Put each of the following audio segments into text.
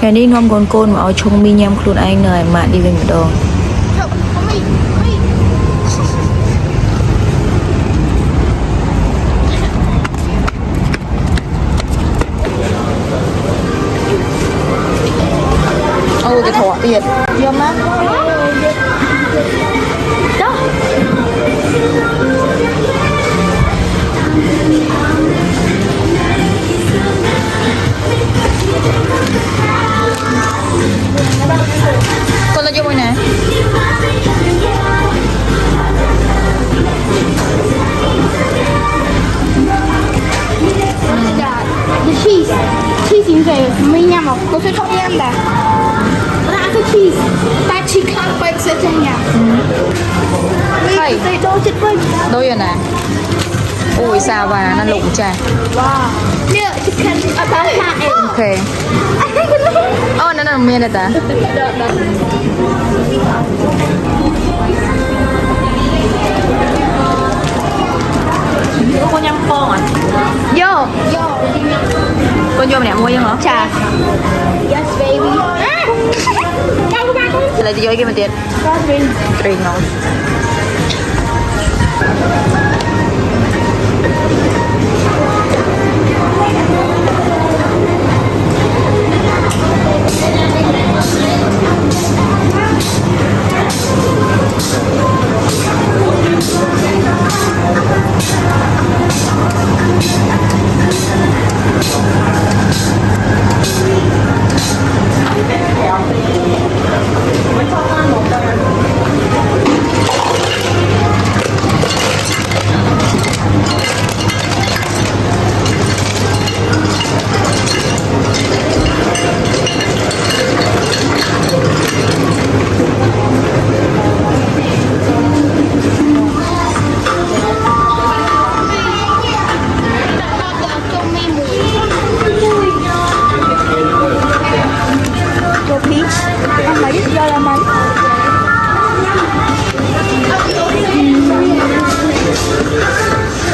ngày đi nôm con côn mà ở chung mi nhâm luôn anh nơi mà đi về đồ ôi cái thọ biệt vô má đó con lên vô môi nè The cheese. Cheese in there. Mình nhầm không? Có phải không em là ra cái cheese. Ta chỉ khăn bạch sẽ cho nhà. Mình đôi chết vinh. đôi rồi nè ui sao và nó lụng trà Wow. Nè, chicken ở ta hạ em. ok oh nó nằm miên này ta có nhâm con à vô con vô nè mua vô hả Chà. Yes baby. là đi vô cái mà tiền truyền nó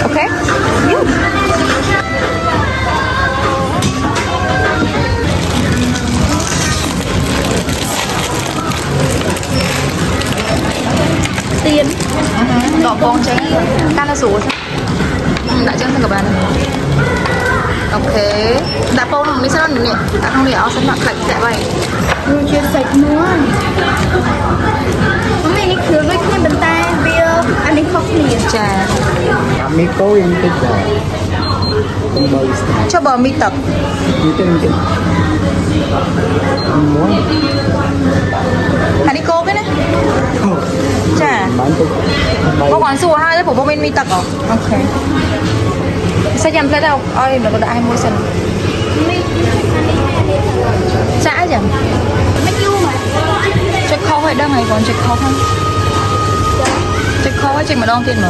ok tiền đỏ con tránh tan là sủa đã chân các bạn ok đã bông mình sẽ ăn nè đã không để áo sẵn mặc lạnh tại vậy Rồi chưa sạch nữa. Mày đi khứa với cái bên tay bia anh đi khóc liền. trà Kami ko yung tigda. Yung boys na. cho bò mi tập Dito yung tigda. Ang mo. hãy đi cô cái này trà Mantok. có quán xua hai đấy của bông bên mi tập à ok sao nhầm thế đâu ơi nó có đã 20 cent xã chẳng Mày yêu mà. check khó hay đang ngày còn check khó không check khó hay check mà đong tiền mà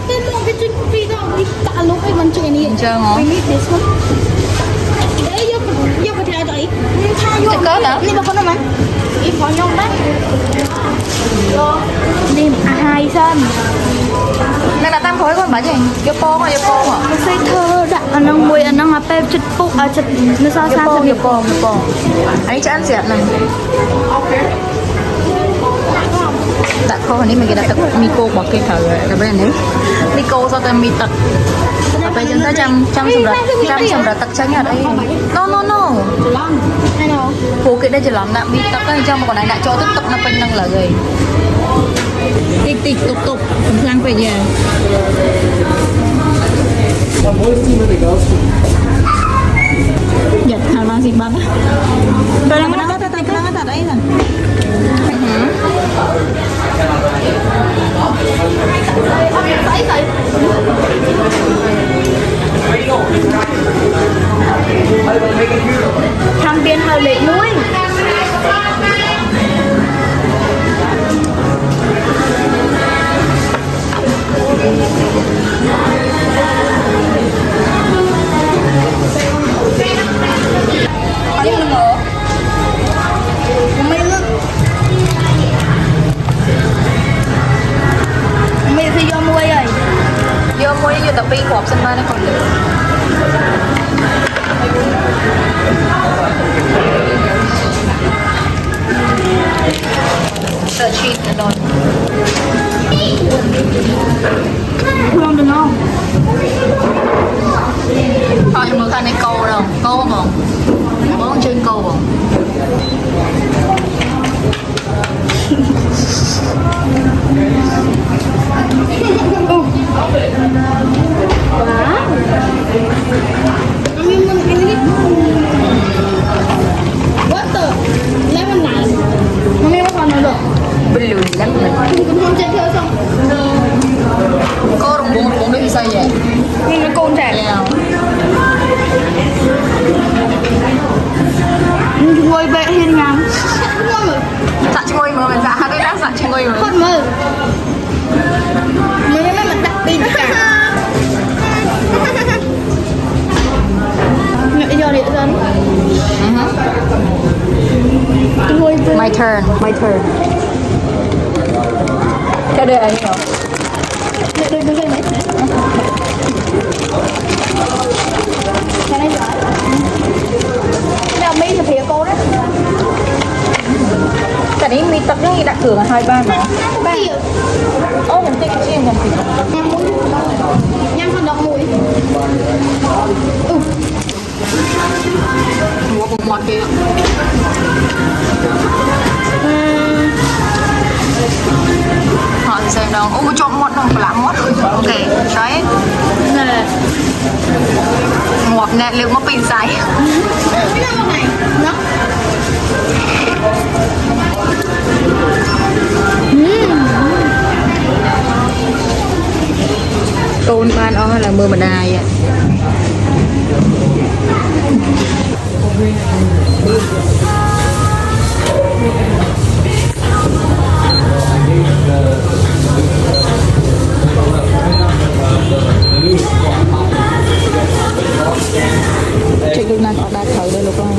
Cái mong cái chuyện phi đâu đi tạ lúc ấy mình chơi này. chơi ngon We need this one. Để vô cái thẻ đấy. Tha vô. check có đó Đi vào con nào mà. Đi vào nhau đấy. Đi hai sen. đang là tam khối con bà gì vô po mà Cái xây thơ đã anh đang mùi anh đang ngập em chật bụng à chật nó sao vô sao po sao vô po anh cho ăn dẹp này đã khó hơn đấy mình cái đặt tập miko bỏ cây thở cái bên đấy miko sao ta mi tật bây giờ ta chăm xong rồi tật tránh ở đây no I know. phố cái đây chỉ làm nặng mi tật cái trong mà còn anh đã cho tiếp tục nó bên năng là gì tích tục sang về nhà giật hàng mang gì bắn rồi đang nó tại đấy rồi Thằng biên hơi lệ nuôi. Mày thì vô mua rồi. vô mua vô tập bi của học sinh ba nó còn được butter cheese ở đây Không được không? thôi em mở cái này câu đâu câu không món trên câu không What the? Lemon này. Mami có còn nữa được. bên lười lắm mình Cũng không chơi theo xong. có rồng bún nước sao vậy Nhưng nó côn trẻ. yeah. Ngồi bệ hiền ngang. Ngon rồi. dạ cho ngồi mà mình dạ cái đó dạ cho ngồi mà Không mơ. Mấy mình đặt pin cả. Ngợi giờ đi dần. Ngồi bệ. my turn cái đây anh không Đây này. Cái này giỏi. Nào mi thì phía cô đấy. cái này mi tập những đặc thưởng là 2-3 mà Ba. ô mình thích chiên còn gì Nhâm mũi. Nhâm con độc mũi. mua bột ngọt kia họ xem đâu ô chọn ngọt không làm ngọt ok đấy Nè. ngọt nè liệu mà pin say Cái nào này? Nó. tôn ban ó là mưa mà đài ạ chị lúc nào có đa thử đây lúc không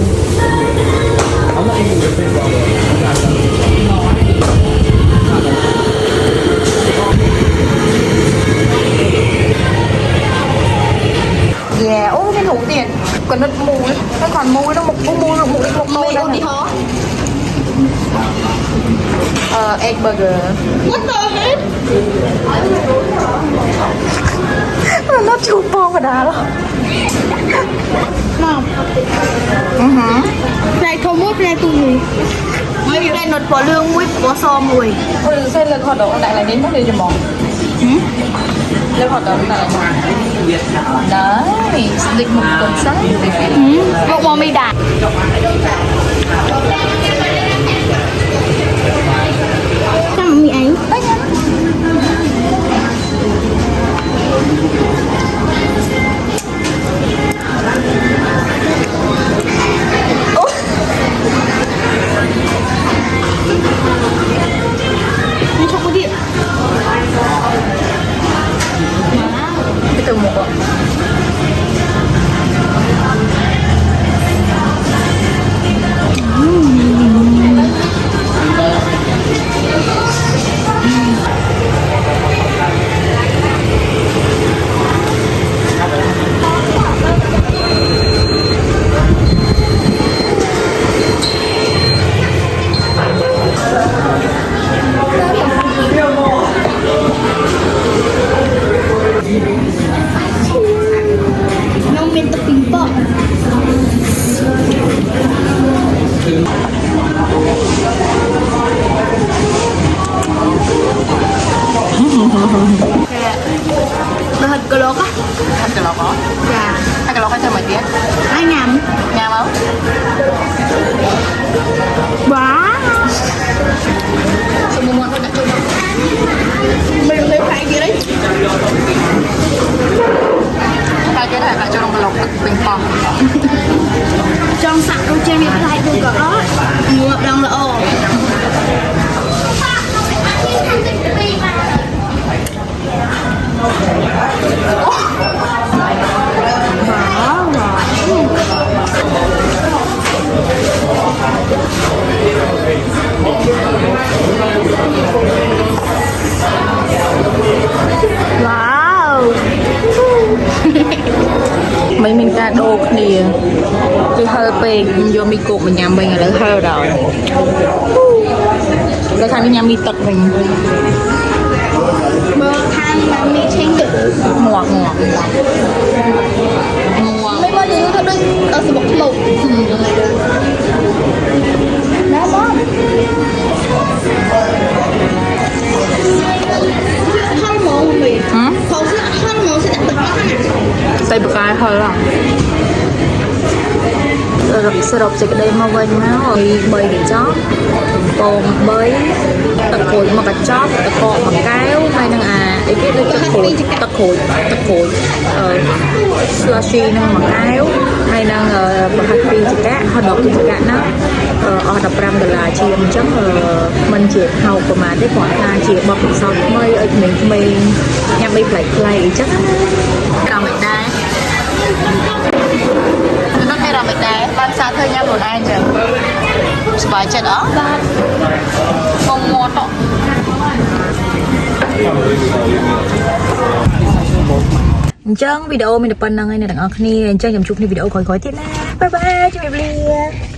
yeah ô cái đủ tiền còn nó mù ấy nó còn mù nó một mù đâu Đi hó. egg burger What the heck? nó chụp bông vào đá đó Nào. Này không mốt này tụi gì? Mấy cái nốt bỏ lương muối bỏ so mùi. ôi xem lên hoạt động lại là đến mức đi cho món lên hoạt động lại là đấy dịch một tuần sáng Một mò mì đạn. Sao mà mì ấy? Nó không có điện. cái từ một ạ Nó miền tập bình bọ. Nó thật cơ lốc á. hai cái lọc đó Dạ. hai cái lọc hay thêm mấy tiếng Ai nhầm. nhà máu Quá. sự mua ngon hơn đã chung Mình lấy phải gì đấy. hai cái này phải cho nó một lọc bình phòng Trong sẵn trong trên miệng lại được có. Mua hợp đồng là ồ. Wow. mấy mình ta đô kia cứ hơi pe vô mi cục mình nhầm mình là hơi rồi cái khăn nhắm mi tật mình Bơ than là mì chanh được. ngọt ngọt Mấy bao nhiêu thôi đây ở sự bọc lột. Đó bom. Không món mì. Không sẽ không món sẽ đặt được nó nè. tay bực ai thôi là sơ độc sẽ cái đây mà quên nó rồi bơi để chó còn bơi tật khối mà cả chóp tật cọ mà kéo hay năng ấy cái đây tật khối slushy năng mà kéo hay năng mà hạt pin chỉ cá họ đọc thì cả nó ở đập ram được là chiêm chấm mình chỉ hầu của mà tới quả là chỉ bọc sau mây ở mình nhằm bị play chắc làm mình đây nó hay làm mình đây ban xa thôi nha một ai chứ vài chân đó không ngon đâu chân video mình được phần năng này là đằng kia chân chụp video khỏi khỏi tiếp nè bye bye cho mình